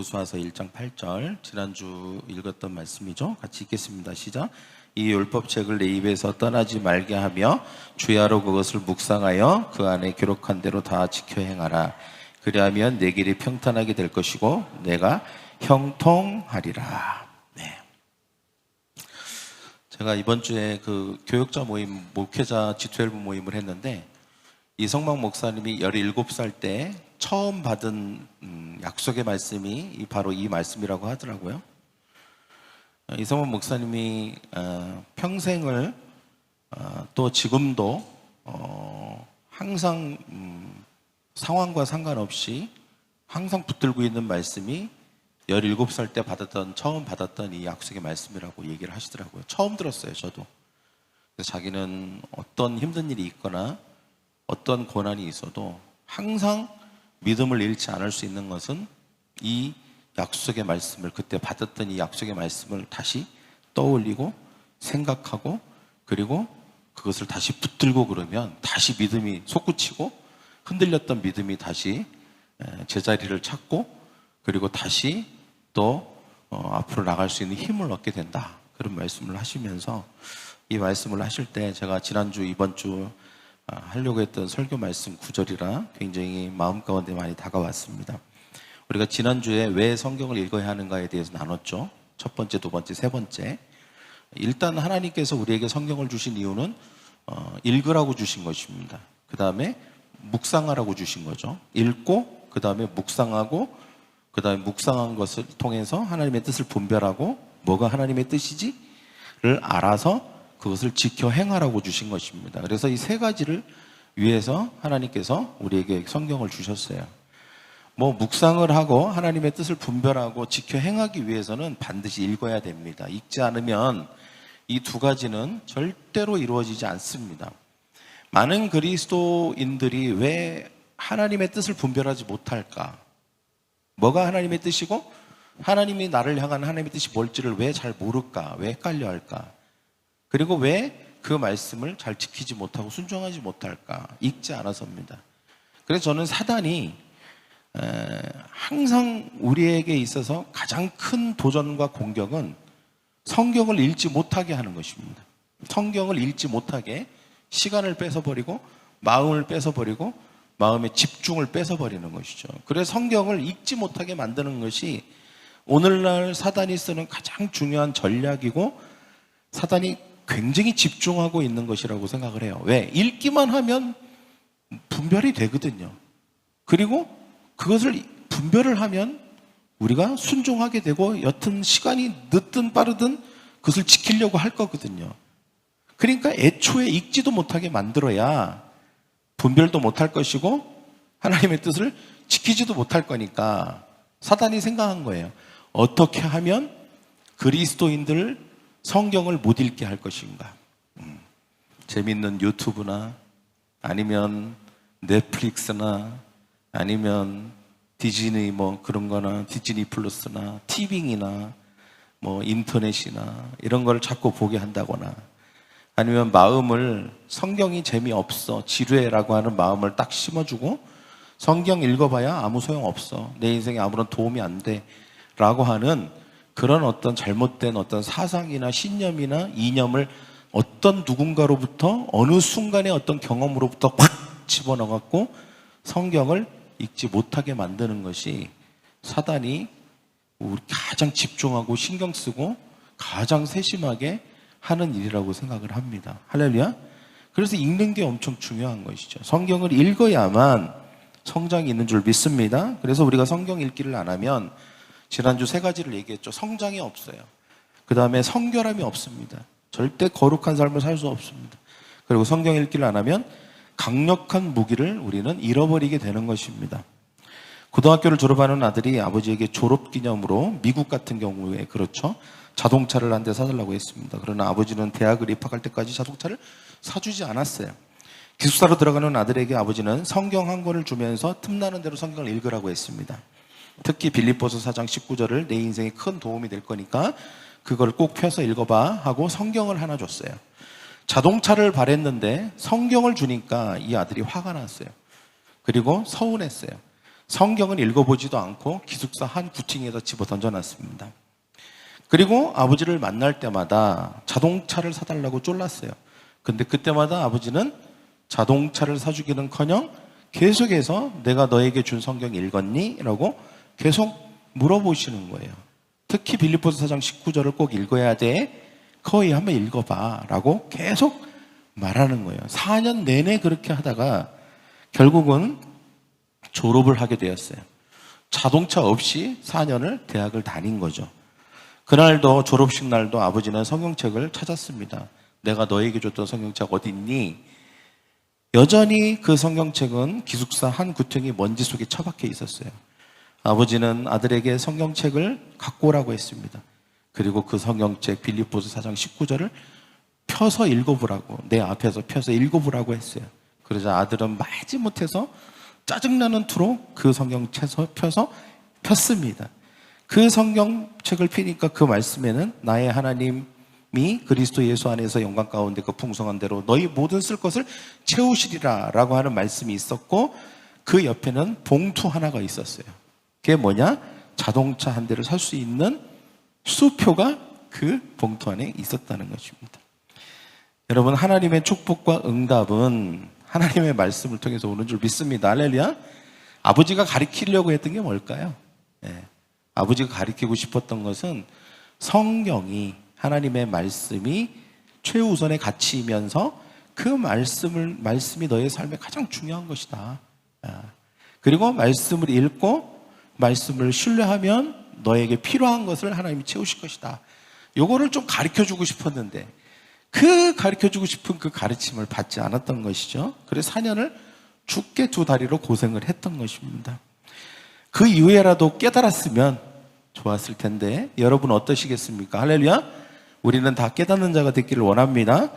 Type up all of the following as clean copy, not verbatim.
고린도후서 1장 8절 지난주 읽었던 말씀이죠. 같이 읽겠습니다. 시작. 이 율법책을 내 입에서 떠나지 말게 하며 주야로 그것을 묵상하여 그 안에 기록한 대로 다 지켜 행하라. 그리하면 내 길이 평탄하게 될 것이고 내가 형통하리라. 네. 제가 이번 주에 그 교역자 모임, 목회자 G12 모임을 했는데 이성막 목사님이 17살 때 처음 받은 약속의 말씀이 바로 이 말씀이라고 하더라고요. 이성막 목사님이 평생을 또 지금도 항상 상황과 상관없이 항상 붙들고 있는 말씀이 17살 때 처음 받았던 이 약속의 말씀이라고 얘기를 하시더라고요. 처음 들었어요, 저도. 그래서 자기는 어떤 힘든 일이 있거나 어떤 고난이 있어도 항상 믿음을 잃지 않을 수 있는 것은 이 약속의 말씀을, 그때 받았던 이 약속의 말씀을 다시 떠올리고 생각하고 그리고 그것을 다시 붙들고 그러면 다시 믿음이 솟구치고 흔들렸던 믿음이 다시 제자리를 찾고 그리고 다시 또 앞으로 나갈 수 있는 힘을 얻게 된다. 그런 말씀을 하시면서 이 말씀을 하실 때 제가 지난주 이번 주 하려고 했던 설교 말씀 구절이라 굉장히 마음 가운데 많이 다가왔습니다. 우리가 지난주에 왜 성경을 읽어야 하는가에 대해서 나눴죠. 첫 번째, 두 번째, 세 번째. 일단 하나님께서 우리에게 성경을 주신 이유는 읽으라고 주신 것입니다. 그 다음에 묵상하라고 주신 거죠. 읽고 그 다음에 묵상하고 그 다음에 묵상한 것을 통해서 하나님의 뜻을 분별하고 뭐가 하나님의 뜻이지를 알아서 그것을 지켜 행하라고 주신 것입니다. 그래서 이 세 가지를 위해서 하나님께서 우리에게 성경을 주셨어요. 묵상을 하고 하나님의 뜻을 분별하고 지켜 행하기 위해서는 반드시 읽어야 됩니다. 읽지 않으면 이 두 가지는 절대로 이루어지지 않습니다. 많은 그리스도인들이 왜 하나님의 뜻을 분별하지 못할까? 뭐가 하나님의 뜻이고 하나님이 나를 향한 하나님의 뜻이 뭘지를 왜 잘 모를까? 왜 헷갈려 할까? 그리고 왜 그 말씀을 잘 지키지 못하고 순종하지 못할까? 읽지 않아서입니다. 그래서 저는 사단이 항상 우리에게 있어서 가장 큰 도전과 공격은 성경을 읽지 못하게 하는 것입니다. 성경을 읽지 못하게 시간을 뺏어버리고 마음을 뺏어버리고 마음의 집중을 뺏어버리는 것이죠. 그래서 성경을 읽지 못하게 만드는 것이 오늘날 사단이 쓰는 가장 중요한 전략이고 사단이 굉장히 집중하고 있는 것이라고 생각을 해요. 왜? 읽기만 하면 분별이 되거든요. 그리고 그것을 분별을 하면 우리가 순종하게 되고 여튼 시간이 늦든 빠르든 그것을 지키려고 할 거거든요. 그러니까 애초에 읽지도 못하게 만들어야 분별도 못할 것이고 하나님의 뜻을 지키지도 못할 거니까 사단이 생각한 거예요. 어떻게 하면 그리스도인들을 성경을 못 읽게 할 것인가? 재밌는 유튜브나 아니면 넷플릭스나 아니면 디즈니 그런 거나 디즈니 플러스나 티빙이나 인터넷이나 이런 걸 자꾸 보게 한다거나 아니면 마음을 성경이 재미없어 지루해라고 하는 마음을 딱 심어주고 성경 읽어봐야 아무 소용없어 내 인생에 아무런 도움이 안 돼 라고 하는 그런 어떤 잘못된 어떤 사상이나 신념이나 이념을 어떤 누군가로부터 어느 순간의 어떤 경험으로부터 확 집어넣어갖고 성경을 읽지 못하게 만드는 것이 사단이 우리 가장 집중하고 신경 쓰고 가장 세심하게 하는 일이라고 생각을 합니다. 할렐루야. 그래서 읽는 게 엄청 중요한 것이죠. 성경을 읽어야만 성장이 있는 줄 믿습니다. 그래서 우리가 성경 읽기를 안 하면 지난주 세 가지를 얘기했죠. 성장이 없어요. 그 다음에 성결함이 없습니다. 절대 거룩한 삶을 살 수 없습니다. 그리고 성경 읽기를 안 하면 강력한 무기를 우리는 잃어버리게 되는 것입니다. 고등학교를 졸업하는 아들이 아버지에게 졸업기념으로 미국 같은 경우에 그렇죠. 자동차를 한 대 사달라고 했습니다. 그러나 아버지는 대학을 입학할 때까지 자동차를 사주지 않았어요. 기숙사로 들어가는 아들에게 아버지는 성경 한 권을 주면서 틈나는 대로 성경을 읽으라고 했습니다. 특히 빌립보서 4장 19절을 내 인생에 큰 도움이 될 거니까 그걸 꼭 펴서 읽어봐 하고 성경을 하나 줬어요. 자동차를 바랬는데 성경을 주니까 이 아들이 화가 났어요. 그리고 서운했어요. 성경을 읽어보지도 않고 기숙사 한 구팅에다 집어 던져놨습니다. 그리고 아버지를 만날 때마다 자동차를 사달라고 쫄랐어요. 근데 그때마다 아버지는 자동차를 사주기는커녕 계속해서 내가 너에게 준 성경 읽었니? 라고 계속 물어보시는 거예요. 특히 빌립보서 4장 19절을 꼭 읽어야 돼. 거의 한번 읽어봐 라고 계속 말하는 거예요. 4년 내내 그렇게 하다가 결국은 졸업을 하게 되었어요. 자동차 없이 4년을 대학을 다닌 거죠. 그날도 졸업식 날도 아버지는 성경책을 찾았습니다. 내가 너에게 줬던 성경책 어디 있니? 여전히 그 성경책은 기숙사 한 구퉁이 먼지 속에 처박혀 있었어요. 아버지는 아들에게 성경책을 갖고 오라고 했습니다. 그리고 그 성경책 빌립보서 4장 19절을 펴서 읽어보라고, 내 앞에서 펴서 읽어보라고 했어요. 그러자 아들은 마지못해서 짜증나는 투로 그 성경책을 펴서 폈습니다. 그 성경책을 피니까 그 말씀에는 나의 하나님이 그리스도 예수 안에서 영광 가운데 그 풍성한 대로 너희 모든 쓸 것을 채우시리라 라고 하는 말씀이 있었고, 그 옆에는 봉투 하나가 있었어요. 그게 뭐냐? 자동차 한 대를 살 수 있는 수표가 그 봉투 안에 있었다는 것입니다. 여러분, 하나님의 축복과 응답은 하나님의 말씀을 통해서 오는 줄 믿습니다. 할렐루야. 아버지가 가르치려고 했던 게 뭘까요? 아버지가 가르치고 싶었던 것은 성경이, 하나님의 말씀이 최우선의 가치이면서 그 말씀이 너의 삶에 가장 중요한 것이다. 그리고 말씀을 읽고 말씀을 신뢰하면 너에게 필요한 것을 하나님이 채우실 것이다. 요거를 좀 가르쳐주고 싶었는데 그 가르쳐주고 싶은 그 가르침을 받지 않았던 것이죠. 그래서 4년을 죽게 두 다리로 고생을 했던 것입니다. 그 이후에라도 깨달았으면 좋았을 텐데 여러분 어떠시겠습니까? 할렐루야. 우리는 다 깨닫는 자가 되기를 원합니다.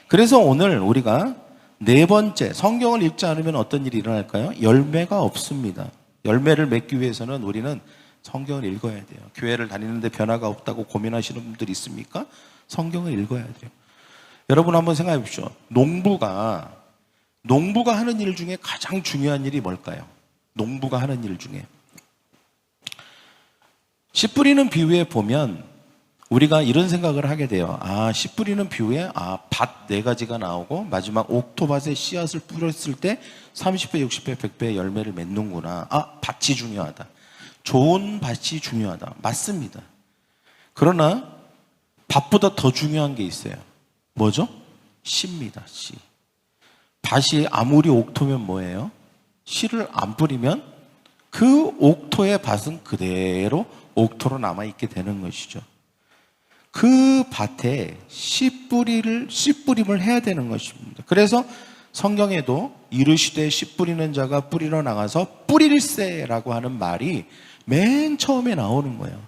그래서 오늘 우리가 네 번째, 성경을 읽지 않으면 어떤 일이 일어날까요? 열매가 없습니다. 열매를 맺기 위해서는 우리는 성경을 읽어야 돼요. 교회를 다니는데 변화가 없다고 고민하시는 분들이 있습니까? 성경을 읽어야 돼요. 여러분 한번 생각해 보십시오. 농부가 하는 일 중에 가장 중요한 일이 뭘까요? 농부가 하는 일 중에 씨 뿌리는 비유에 보면 우리가 이런 생각을 하게 돼요. 씨 뿌리는 비유에 밭 4가지가 나오고 마지막 옥토밭에 씨앗을 뿌렸을 때 30배, 60배, 100배의 열매를 맺는구나. 밭이 중요하다. 좋은 밭이 중요하다. 맞습니다. 그러나 밭보다 더 중요한 게 있어요. 뭐죠? 씨입니다. 씨. 밭이 아무리 옥토면 뭐예요? 씨를 안 뿌리면 그 옥토의 밭은 그대로 옥토로 남아있게 되는 것이죠. 그 밭에 씨 뿌림을 해야 되는 것입니다. 그래서 성경에도 이르시되 씨 뿌리는 자가 뿌리러 나가서 뿌릴세라고 하는 말이 맨 처음에 나오는 거예요.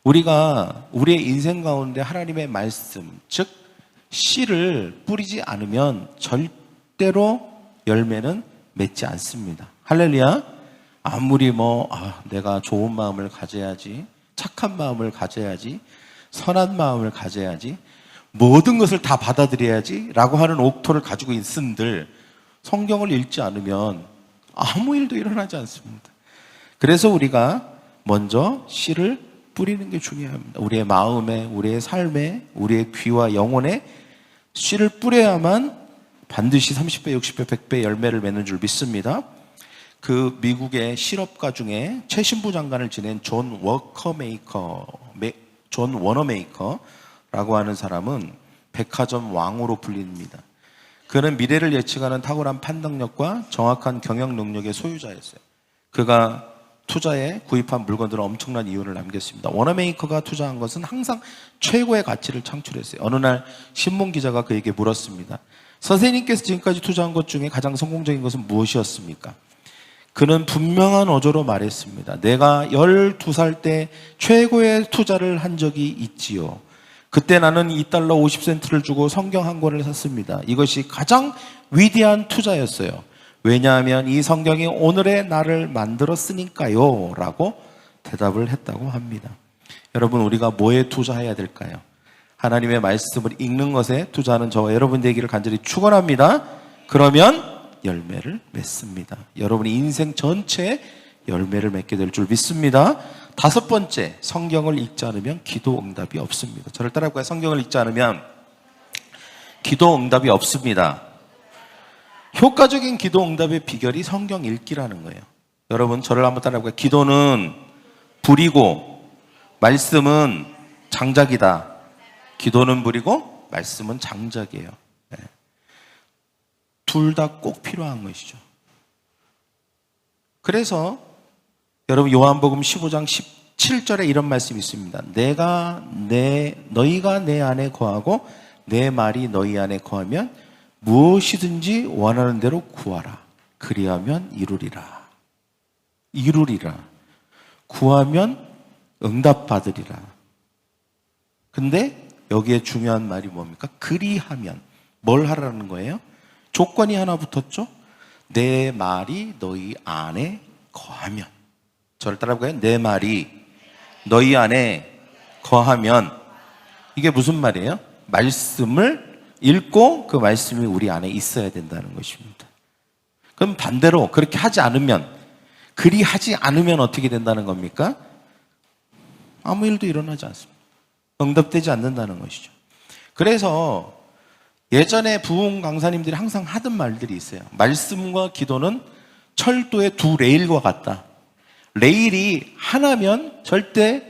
우리가 우리의 인생 가운데 하나님의 말씀, 즉 씨를 뿌리지 않으면 절대로 열매는 맺지 않습니다. 할렐루야. 아무리 내가 좋은 마음을 가져야지, 착한 마음을 가져야지, 선한 마음을 가져야지, 모든 것을 다 받아들여야지 라고 하는 옥토를 가지고 있은들 성경을 읽지 않으면 아무 일도 일어나지 않습니다. 그래서 우리가 먼저 씨를 뿌리는 게 중요합니다. 우리의 마음에, 우리의 삶에, 우리의 귀와 영혼에 씨를 뿌려야만 반드시 30배, 60배, 100배 열매를 맺는 줄 믿습니다. 그 미국의 실업가 중에 최신부 장관을 지낸 존 워너메이커라고 하는 사람은 백화점 왕으로 불립니다. 그는 미래를 예측하는 탁월한 판단력과 정확한 경영 능력의 소유자였어요. 그가 투자에 구입한 물건들은 엄청난 이윤을 남겼습니다. 워너메이커가 투자한 것은 항상 최고의 가치를 창출했어요. 어느 날 신문 기자가 그에게 물었습니다. 선생님께서 지금까지 투자한 것 중에 가장 성공적인 것은 무엇이었습니까? 그는 분명한 어조로 말했습니다. 내가 12살 때 최고의 투자를 한 적이 있지요. 그때 나는 $2 50센트를 주고 성경 한 권을 샀습니다. 이것이 가장 위대한 투자였어요. 왜냐하면 이 성경이 오늘의 나를 만들었으니까요 라고 대답을 했다고 합니다. 여러분, 우리가 뭐에 투자해야 될까요? 하나님의 말씀을 읽는 것에 투자하는 저와 여러분 되기를 간절히 축원합니다. 그러면 열매를 맺습니다. 여러분의 인생 전체에 열매를 맺게 될 줄 믿습니다. 다섯 번째, 성경을 읽지 않으면 기도 응답이 없습니다. 저를 따라해볼까요? 성경을 읽지 않으면 기도 응답이 없습니다. 효과적인 기도 응답의 비결이 성경 읽기라는 거예요. 여러분, 저를 한번 따라해볼까요? 기도는 불이고 말씀은 장작이다. 기도는 불이고 말씀은 장작이에요. 둘 다 꼭 필요한 것이죠. 그래서 여러분, 요한복음 15장 17절에 이런 말씀이 있습니다. 너희가 내 안에 거하고 내 말이 너희 안에 거하면 무엇이든지 원하는 대로 구하라. 그리하면 이루리라. 구하면 응답받으리라. 근데 여기에 중요한 말이 뭡니까? 그리하면. 뭘 하라는 거예요? 조건이 하나 붙었죠? 내 말이 너희 안에 거하면. 저를 따라해볼까요? 내 말이 너희 안에 거하면. 이게 무슨 말이에요? 말씀을 읽고 그 말씀이 우리 안에 있어야 된다는 것입니다. 그럼 반대로 그렇게 하지 않으면, 그리하지 않으면 어떻게 된다는 겁니까? 아무 일도 일어나지 않습니다. 응답되지 않는다는 것이죠. 그래서 예전에 부흥 강사님들이 항상 하던 말들이 있어요. 말씀과 기도는 철도의 두 레일과 같다. 레일이 하나면 절대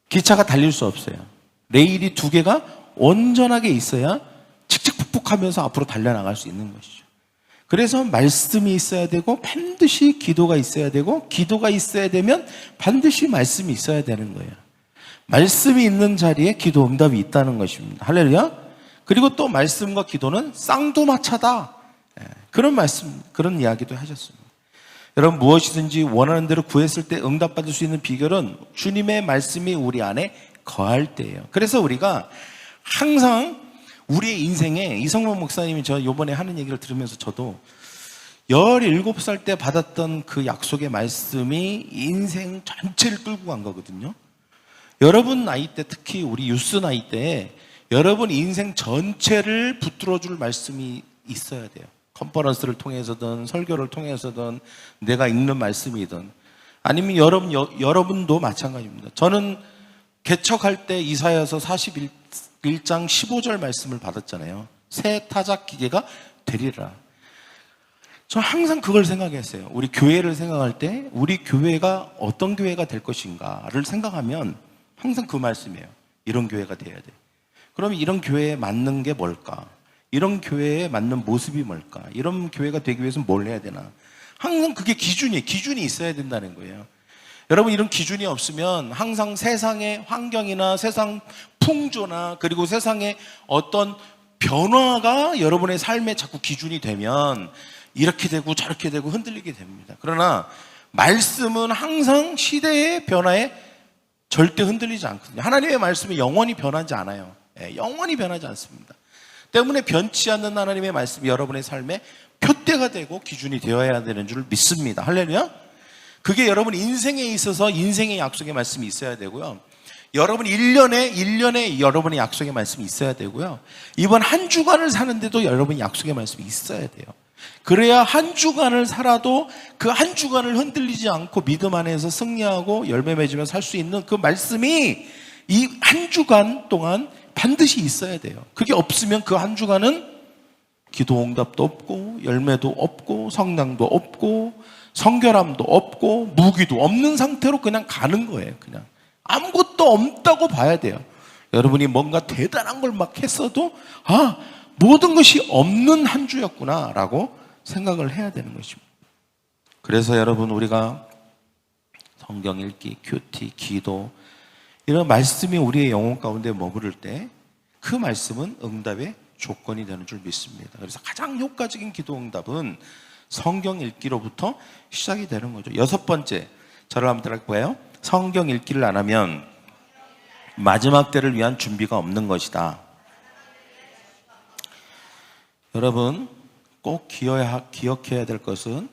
기차가 달릴 수 없어요. 레일이 두 개가 온전하게 있어야 칙칙폭폭하면서 앞으로 달려나갈 수 있는 것이죠. 그래서 말씀이 있어야 되고 반드시 기도가 있어야 되고 기도가 있어야 되면 반드시 말씀이 있어야 되는 거예요. 말씀이 있는 자리에 기도 응답이 있다는 것입니다. 할렐루야. 그리고 또 말씀과 기도는 쌍두마차다. 그런 말씀, 그런 이야기도 하셨습니다. 여러분, 무엇이든지 원하는 대로 구했을 때 응답받을 수 있는 비결은 주님의 말씀이 우리 안에 거할 때예요. 그래서 우리가 항상 우리의 인생에, 이성만 목사님이 저 요번에 하는 얘기를 들으면서 저도 17살 때 받았던 그 약속의 말씀이 인생 전체를 끌고 간 거거든요. 여러분 나이 때, 특히 우리 유스 나이 때에 여러분 인생 전체를 붙들어줄 말씀이 있어야 돼요. 컨퍼런스를 통해서든 설교를 통해서든 내가 읽는 말씀이든 아니면 여러분도 마찬가지입니다. 저는 개척할 때 이사야서 41장 15절 말씀을 받았잖아요. 새 타작 기계가 되리라. 저는 항상 그걸 생각했어요. 우리 교회를 생각할 때 우리 교회가 어떤 교회가 될 것인가를 생각하면 항상 그 말씀이에요. 이런 교회가 돼야 돼. 그럼 이런 교회에 맞는 게 뭘까? 이런 교회에 맞는 모습이 뭘까? 이런 교회가 되기 위해서는 뭘 해야 되나? 항상 그게 기준이 있어야 된다는 거예요. 여러분, 이런 기준이 없으면 항상 세상의 환경이나 세상 풍조나 그리고 세상의 어떤 변화가 여러분의 삶에 자꾸 기준이 되면 이렇게 되고 저렇게 되고 흔들리게 됩니다. 그러나 말씀은 항상 시대의 변화에 절대 흔들리지 않거든요. 하나님의 말씀이 영원히 변하지 않아요. 영원히 변하지 않습니다. 때문에 변치 않는 하나님의 말씀이 여러분의 삶에 표대가 되고 기준이 되어야 되는 줄 믿습니다. 할렐루야. 그게 여러분 인생에 있어서 인생의 약속의 말씀이 있어야 되고요. 여러분 1년에 여러분의 약속의 말씀이 있어야 되고요. 이번 한 주간을 사는데도 여러분의 약속의 말씀이 있어야 돼요. 그래야 한 주간을 살아도 그 한 주간을 흔들리지 않고 믿음 안에서 승리하고 열매 맺으며 살 수 있는 그 말씀이 이 한 주간 동안 반드시 있어야 돼요. 그게 없으면 그 한 주간은 기도 응답도 없고 열매도 없고 성장도 없고 성결함도 없고 무기도 없는 상태로 그냥 가는 거예요. 그냥 아무것도 없다고 봐야 돼요. 여러분이 뭔가 대단한 걸 막 했어도 모든 것이 없는 한 주였구나 라고 생각을 해야 되는 것입니다. 그래서 여러분, 우리가 성경 읽기, 큐티, 기도 이런 말씀이 우리의 영혼 가운데 머무를 때 그 말씀은 응답의 조건이 되는 줄 믿습니다. 그래서 가장 효과적인 기도 응답은 성경 읽기로부터 시작이 되는 거죠. 여섯 번째, 저를 한번 들어볼까요? 성경 읽기를 안 하면 마지막 때를 위한 준비가 없는 것이다. 여러분, 꼭 기억해야 될 것은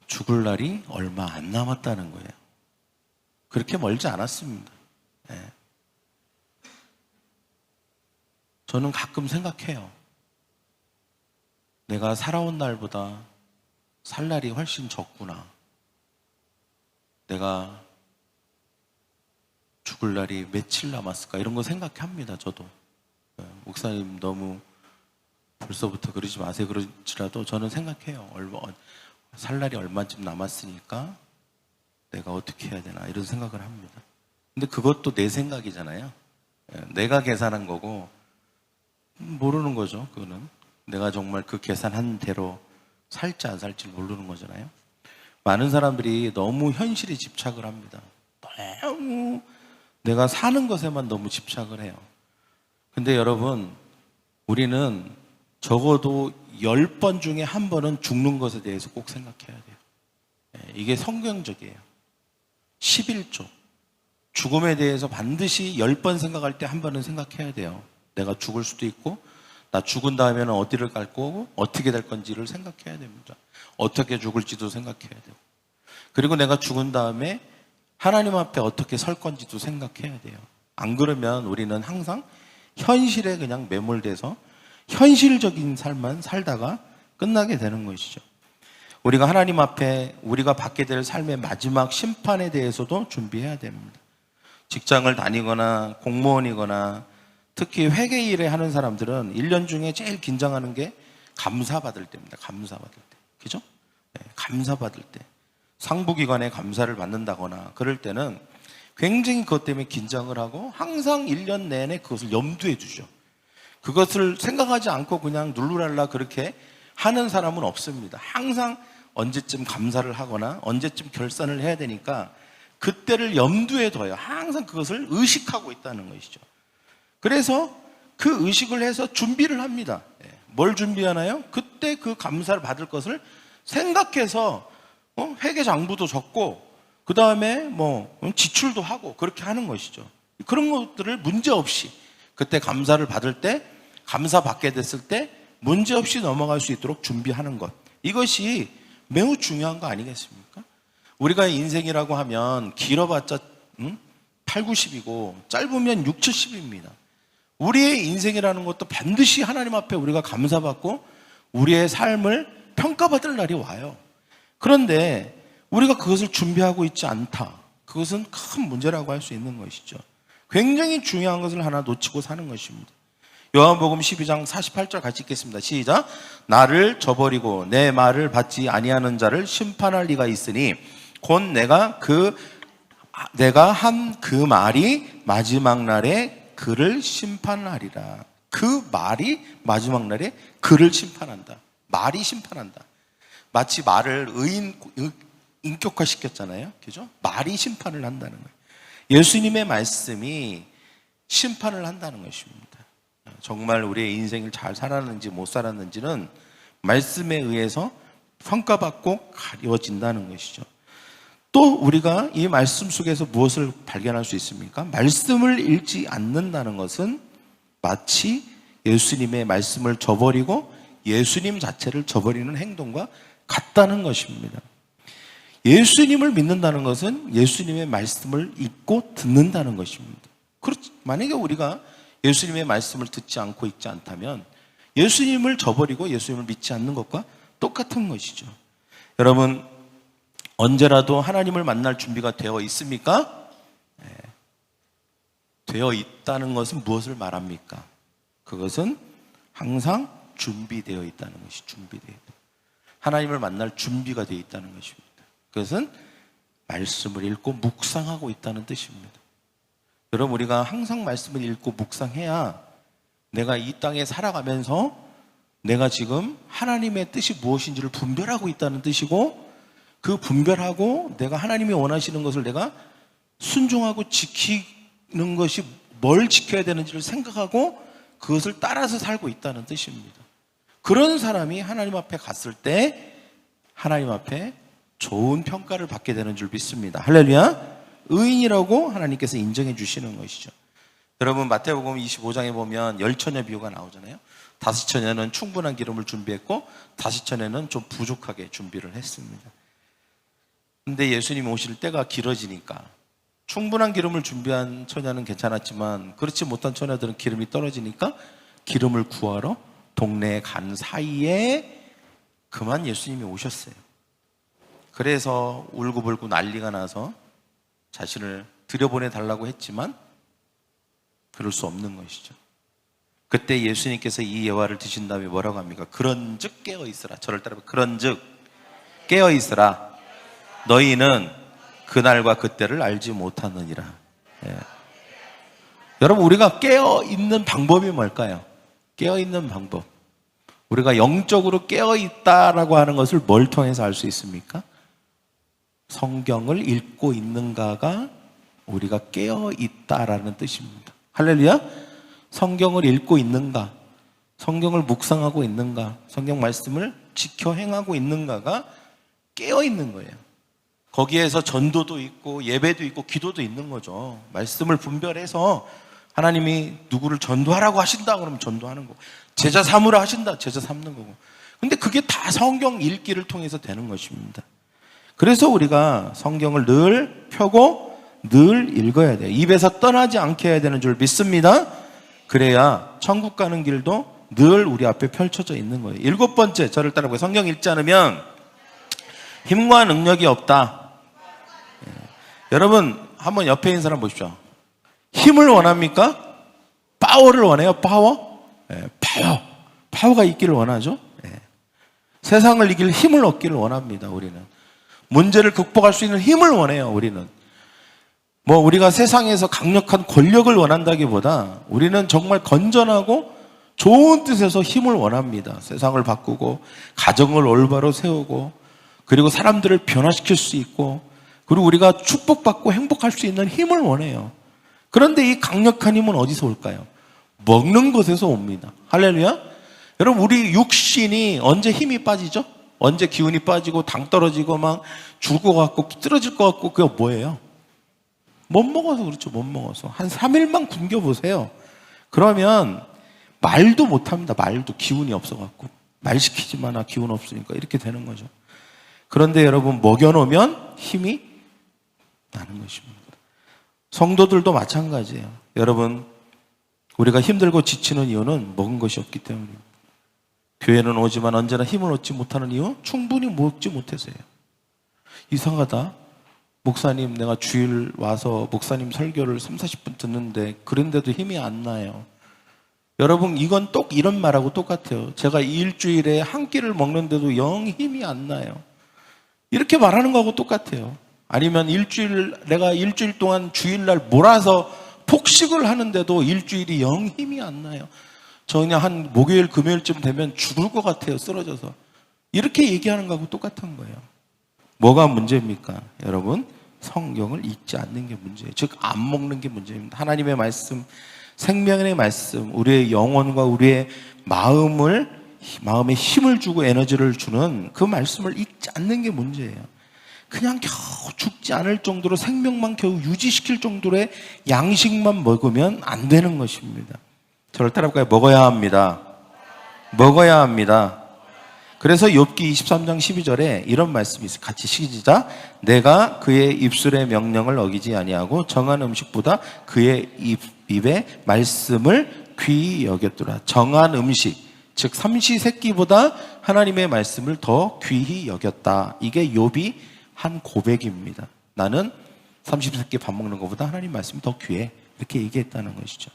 죽을 날이 얼마 안 남았다는 거예요. 그렇게 멀지 않았습니다. 저는 가끔 생각해요. 내가 살아온 날보다 살 날이 훨씬 적구나. 내가 죽을 날이 며칠 남았을까 이런 거 생각합니다. 저도. 목사님 너무 벌써부터 그러지 마세요. 그럴지라도 저는 생각해요. 살 날이 얼마쯤 남았으니까 내가 어떻게 해야 되나 이런 생각을 합니다. 근데 그것도 내 생각이잖아요. 내가 계산한 거고 모르는 거죠. 그거는 내가 정말 그 계산한 대로 살지 안 살지 모르는 거잖아요. 많은 사람들이 너무 현실에 집착을 합니다. 너무 내가 사는 것에만 너무 집착을 해요. 근데 여러분, 우리는 적어도 10번 중에 한 번은 죽는 것에 대해서 꼭 생각해야 돼요. 이게 성경적이에요. 11조. 죽음에 대해서 반드시 10번 생각할 때 한 번은 생각해야 돼요. 내가 죽을 수도 있고, 나 죽은 다음에는 어디를 갈 거고, 어떻게 될 건지를 생각해야 됩니다. 어떻게 죽을지도 생각해야 되고. 그리고 내가 죽은 다음에 하나님 앞에 어떻게 설 건지도 생각해야 돼요. 안 그러면 우리는 항상 현실에 그냥 매몰돼서 현실적인 삶만 살다가 끝나게 되는 것이죠. 우리가 하나님 앞에 우리가 받게 될 삶의 마지막 심판에 대해서도 준비해야 됩니다. 직장을 다니거나 공무원이거나 특히 회계 일에 하는 사람들은 1년 중에 제일 긴장하는 게 감사받을 때입니다. 감사받을 때. 그죠? 네, 감사받을 때. 상부기관에 감사를 받는다거나 그럴 때는 굉장히 그것 때문에 긴장을 하고 항상 1년 내내 그것을 염두에 두죠. 그것을 생각하지 않고 그냥 룰루랄라 그렇게 하는 사람은 없습니다. 항상 언제쯤 감사를 하거나 언제쯤 결산을 해야 되니까 그때를 염두에 둬요. 항상 그것을 의식하고 있다는 것이죠. 그래서 그 의식을 해서 준비를 합니다. 뭘 준비하나요? 그때 그 감사를 받을 것을 생각해서 회계장부도 적고 그 다음에 지출도 하고 그렇게 하는 것이죠. 그런 것들을 문제없이 그때 감사를 받을 때 감사받게 됐을 때 문제없이 넘어갈 수 있도록 준비하는 것, 이것이 매우 중요한 거 아니겠습니까? 우리가 인생이라고 하면 길어봤자 8, 90이고 짧으면 6, 70입니다. 우리의 인생이라는 것도 반드시 하나님 앞에 우리가 감사받고 우리의 삶을 평가받을 날이 와요. 그런데 우리가 그것을 준비하고 있지 않다. 그것은 큰 문제라고 할 수 있는 것이죠. 굉장히 중요한 것을 하나 놓치고 사는 것입니다. 요한복음 12장 48절 같이 읽겠습니다. 시작. 나를 저버리고 내 말을 받지 아니하는 자를 심판할 리가 있으니 곧 내가 한 그 말이 마지막 날에 그를 심판하리라. 그 말이 마지막 날에 그를 심판한다. 말이 심판한다. 마치 말을 인격화시켰잖아요. 그죠? 말이 심판을 한다는 거예요. 예수님의 말씀이 심판을 한다는 것입니다. 정말 우리의 인생을 잘 살았는지 못 살았는지는 말씀에 의해서 평가받고 가려진다는 것이죠. 또 우리가 이 말씀 속에서 무엇을 발견할 수 있습니까? 말씀을 읽지 않는다는 것은 마치 예수님의 말씀을 저버리고 예수님 자체를 저버리는 행동과 같다는 것입니다. 예수님을 믿는다는 것은 예수님의 말씀을 읽고 듣는다는 것입니다. 그렇지. 만약에 우리가 예수님의 말씀을 듣지 않고 읽지 않다면 예수님을 저버리고 예수님을 믿지 않는 것과 똑같은 것이죠. 여러분, 언제라도 하나님을 만날 준비가 되어 있습니까? 네. 되어 있다는 것은 무엇을 말합니까? 그것은 항상 준비되어 있다는 것이 준비되어 있다. 하나님을 만날 준비가 되어 있다는 것입니다. 그것은 말씀을 읽고 묵상하고 있다는 뜻입니다. 여러분, 우리가 항상 말씀을 읽고 묵상해야 내가 이 땅에 살아가면서 내가 지금 하나님의 뜻이 무엇인지를 분별하고 있다는 뜻이고, 그 분별하고 내가 하나님이 원하시는 것을 내가 순종하고 지키는 것이 뭘 지켜야 되는지를 생각하고 그것을 따라서 살고 있다는 뜻입니다. 그런 사람이 하나님 앞에 갔을 때 하나님 앞에 좋은 평가를 받게 되는 줄 믿습니다. 할렐루야. 의인이라고 하나님께서 인정해 주시는 것이죠. 여러분, 마태복음 25장에 보면 10처녀 비유가 나오잖아요. 5처녀는 충분한 기름을 준비했고 5처녀는 좀 부족하게 준비를 했습니다. 근데 예수님이 오실 때가 길어지니까 충분한 기름을 준비한 처녀는 괜찮았지만 그렇지 못한 처녀들은 기름이 떨어지니까 기름을 구하러 동네에 간 사이에 그만 예수님이 오셨어요. 그래서 울고불고 난리가 나서 자신을 들여보내달라고 했지만 그럴 수 없는 것이죠. 그때 예수님께서 이 예화를 드신 다음에 뭐라고 합니까? 그런즉 깨어있으라. 저를 따라 그런즉 깨어있으라. 너희는 그날과 그때를 알지 못하느니라. 예. 여러분, 우리가 깨어있는 방법이 뭘까요? 깨어있는 방법. 우리가 영적으로 깨어있다라고 하는 것을 뭘 통해서 알 수 있습니까? 성경을 읽고 있는가가 우리가 깨어있다라는 뜻입니다. 할렐루야. 성경을 읽고 있는가, 성경을 묵상하고 있는가, 성경 말씀을 지켜 행하고 있는가가 깨어있는 거예요. 거기에서 전도도 있고 예배도 있고 기도도 있는 거죠. 말씀을 분별해서 하나님이 누구를 전도하라고 하신다 그러면 전도하는 거고, 제자 삼으라 하신다 제자 삼는 거고. 근데 그게 다 성경 읽기를 통해서 되는 것입니다. 그래서 우리가 성경을 늘 펴고 늘 읽어야 돼요. 입에서 떠나지 않게 해야 되는 줄 믿습니다. 그래야 천국 가는 길도 늘 우리 앞에 펼쳐져 있는 거예요. 7번째, 저를 따라보세요. 성경 읽지 않으면 힘과 능력이 없다. 예. 여러분 한번 옆에 있는 사람 보십시오. 힘을 원합니까? 파워를 원해요? 파워? 예, 파워가 있기를 원하죠. 예. 세상을 이길 힘을 얻기를 원합니다. 우리는 문제를 극복할 수 있는 힘을 원해요. 우리는 우리가 세상에서 강력한 권력을 원한다기보다 우리는 정말 건전하고 좋은 뜻에서 힘을 원합니다. 세상을 바꾸고 가정을 올바로 세우고 그리고 사람들을 변화시킬 수 있고 그리고 우리가 축복받고 행복할 수 있는 힘을 원해요. 그런데 이 강력한 힘은 어디서 올까요? 먹는 것에서 옵니다. 할렐루야. 여러분, 우리 육신이 언제 힘이 빠지죠? 언제 기운이 빠지고 당 떨어지고 막 죽을 것 같고 쓰러질 것 같고 그게 뭐예요? 못 먹어서 그렇죠. 못 먹어서. 한 3일만 굶겨보세요. 그러면 말도 못합니다. 말도 기운이 없어갖고. 말 시키지 마나 기운 없으니까 이렇게 되는 거죠. 그런데 여러분 먹여놓으면 힘이 나는 것입니다. 성도들도 마찬가지예요. 여러분, 우리가 힘들고 지치는 이유는 먹은 것이 없기 때문입니다. 교회는 오지만 언제나 힘을 얻지 못하는 이유? 충분히 먹지 못해서예요. 이상하다. 목사님, 내가 주일 와서 목사님 설교를 30-40분 듣는데 그런데도 힘이 안 나요. 여러분, 이건 이런 말하고 똑같아요. 제가 일주일에 한 끼를 먹는데도 영 힘이 안 나요. 이렇게 말하는 거하고 똑같아요. 아니면 내가 일주일 동안 주일날 몰아서 폭식을 하는데도 일주일이 영 힘이 안 나요. 저 그냥 한 목요일, 금요일쯤 되면 죽을 것 같아요. 쓰러져서. 이렇게 얘기하는 거하고 똑같은 거예요. 뭐가 문제입니까? 여러분, 성경을 읽지 않는 게 문제예요. 즉 안 먹는 게 문제입니다. 하나님의 말씀, 생명의 말씀, 우리의 영혼과 우리의 마음에 힘을 주고 에너지를 주는 그 말씀을 읽지 않는 게 문제예요. 그냥 겨우 죽지 않을 정도로 생명만 겨우 유지시킬 정도의 양식만 먹으면 안 되는 것입니다. 저를 따라볼까요? 먹어야 합니다. 먹어야 합니다. 그래서 욥기 23장 12절에 이런 말씀이 있어요. 같이 시작. 내가 그의 입술의 명령을 어기지 아니하고 정한 음식보다 그의 입의 말씀을 귀히 여겼더라. 정한 음식, 즉 삼시세끼보다 하나님의 말씀을 더 귀히 여겼다. 이게 욥이 한 고백입니다. 나는 삼시세끼 밥 먹는 것보다 하나님 말씀이 더 귀해. 이렇게 얘기했다는 것이죠.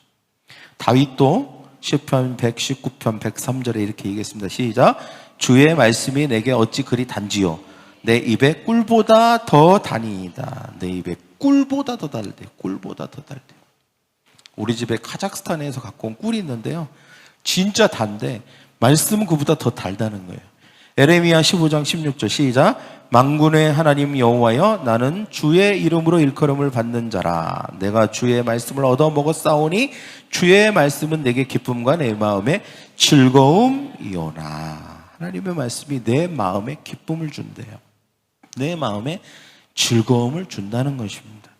다윗도 시편 119편 103절에 이렇게 얘기했습니다. 시작. 주의 말씀이 내게 어찌 그리 단지요. 내 입에 꿀보다 더 다니이다. 내 입에 꿀보다 더 달대. 꿀보다 더 달대. 우리 집에 카자흐스탄에서 갖고 온 꿀이 있는데요. 진짜 단데 말씀은 그보다 더 달다는 거예요. 에레미야 15장 16절 시작. 만군의 하나님 여호와여, 나는 주의 이름으로 일컬음을 받는 자라. 내가 주의 말씀을 얻어 먹었사오니 주의 말씀은 내게 기쁨과 내 마음에 즐거움이오나. 하나님의 말씀이 내 마음에 기쁨을 준대요. 내 마음에 즐거움을 준다는 것입니다.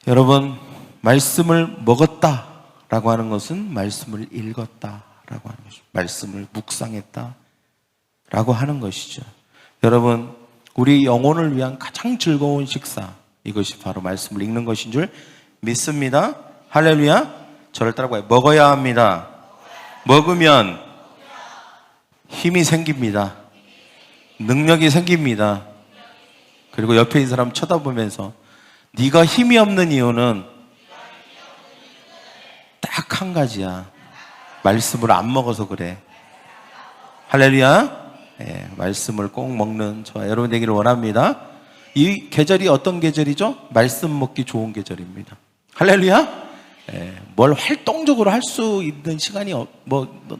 여러분, 말씀을 먹었다라고 하는 것은 말씀을 읽었다라고 하는 것입니다. 말씀을 묵상했다라고 하는 것이죠. 여러분, 우리 영혼을 위한 가장 즐거운 식사, 이것이 바로 말씀을 읽는 것인 줄 믿습니다. 할렐루야. 저를 따라가요. 먹어야 합니다. 먹으면 힘이 생깁니다. 능력이 생깁니다. 그리고 옆에 있는 사람 쳐다보면서 네가 힘이 없는 이유는 딱 한 가지야. 말씀을 안 먹어서 그래. 할렐루야. 말씀을 꼭 먹는 저와 여러분 되기를 원합니다. 이 계절이 어떤 계절이죠? 말씀 먹기 좋은 계절입니다. 할렐루야. 뭘 활동적으로 할 수 있는 시간이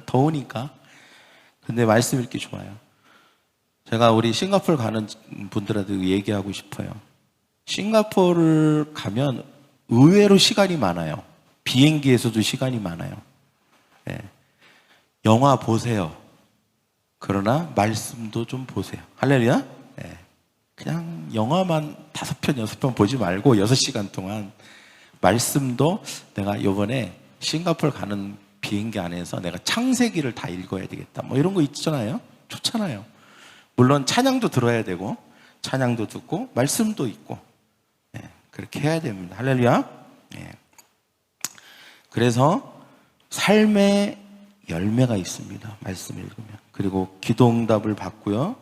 더우니까. 근데 말씀 읽기 좋아요. 제가 우리 싱가포르 가는 분들한테 얘기하고 싶어요. 싱가포르를 가면 의외로 시간이 많아요. 비행기에서도 시간이 많아요. 영화 보세요. 그러나 말씀도 좀 보세요. 할렐루야. 그냥 영화만 5편, 6편 보지 말고 6시간 동안 말씀도 내가 이번에 싱가포르 가는 비행기 안에서 내가 창세기를 다 읽어야 되겠다. 뭐 이런 거 있잖아요. 좋잖아요. 물론 찬양도 들어야 되고 찬양도 듣고 말씀도 있고 그렇게 해야 됩니다. 할렐루야. 그래서 삶의 열매가 있습니다. 말씀 읽으면. 그리고 기도응답을 받고요.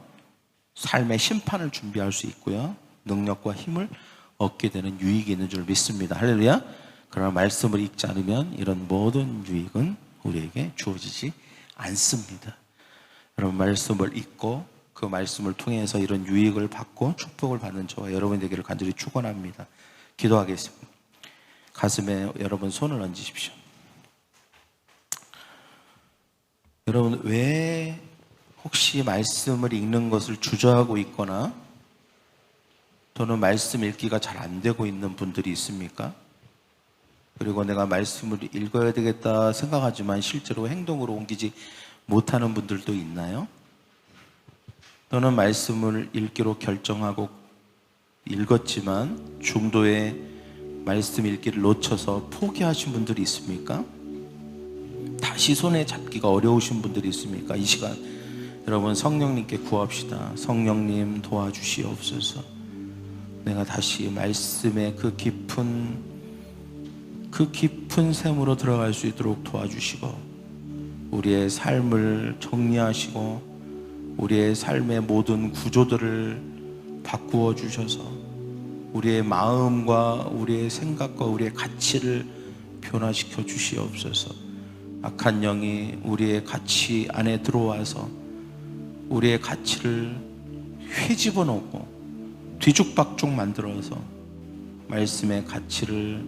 삶의 심판을 준비할 수 있고요. 능력과 힘을 얻게 되는 유익이 있는 줄 믿습니다. 할렐루야. 그러나 말씀을 읽지 않으면 이런 모든 유익은 우리에게 주어지지 않습니다. 여러분 말씀을 읽고 그 말씀을 통해서 이런 유익을 받고 축복을 받는 저와 여러분 되기를 간절히 축원합니다. 기도하겠습니다. 가슴에 여러분 손을 얹으십시오. 여러분 왜 혹시 말씀을 읽는 것을 주저하고 있거나 또는 말씀 읽기가 잘 안 되고 있는 분들이 있습니까? 그리고 내가 말씀을 읽어야 되겠다 생각하지만 실제로 행동으로 옮기지 못하는 분들도 있나요? 또는 말씀을 읽기로 결정하고 읽었지만 중도에 말씀 읽기를 놓쳐서 포기하신 분들이 있습니까? 다시 손에 잡기가 어려우신 분들이 있습니까? 이 시간 여러분 성령님께 구합시다. 성령님 도와주시옵소서. 내가 다시 말씀의 그 깊은 샘으로 들어갈 수 있도록 도와주시고 우리의 삶을 정리하시고 우리의 삶의 모든 구조들을 바꾸어 주셔서 우리의 마음과 우리의 생각과 우리의 가치를 변화시켜 주시옵소서. 악한 영이 우리의 가치 안에 들어와서 우리의 가치를 휘집어 놓고 뒤죽박죽 만들어서 말씀의 가치를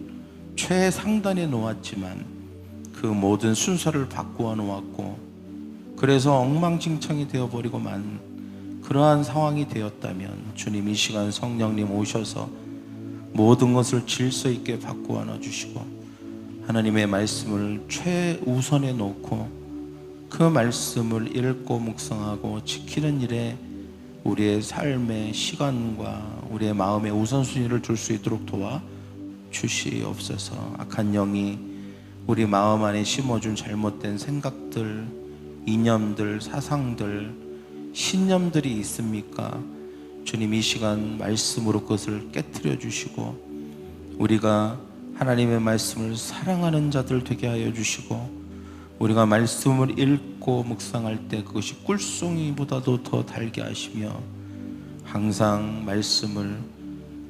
최상단에 놓았지만 그 모든 순서를 바꾸어 놓았고 그래서 엉망진창이 되어버리고 만 그러한 상황이 되었다면 주님 이 시간 성령님 오셔서 모든 것을 질서 있게 바꾸어 놔주시고 하나님의 말씀을 최우선에 놓고 그 말씀을 읽고 묵상하고 지키는 일에 우리의 삶의 시간과 우리의 마음의 우선순위를 줄 수 있도록 도와주시옵소서. 악한 영이 우리 마음 안에 심어준 잘못된 생각들, 이념들, 사상들, 신념들이 있습니까? 주님 이 시간 말씀으로 그것을 깨트려 주시고 우리가 하나님의 말씀을 사랑하는 자들 되게 하여 주시고 우리가 말씀을 읽고 묵상할 때 그것이 꿀송이보다도 더 달게 하시며 항상 말씀을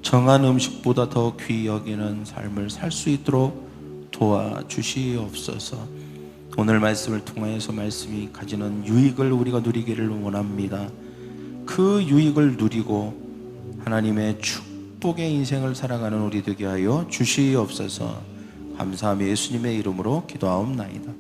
정한 음식보다 더 귀히 여기는 삶을 살 수 있도록 도와주시옵소서. 오늘 말씀을 통하여서 말씀이 가지는 유익을 우리가 누리기를 원합니다. 그 유익을 누리고 하나님의 축복의 인생을 살아가는 우리 되게 하여 주시옵소서. 감사하며 예수님의 이름으로 기도하옵나이다.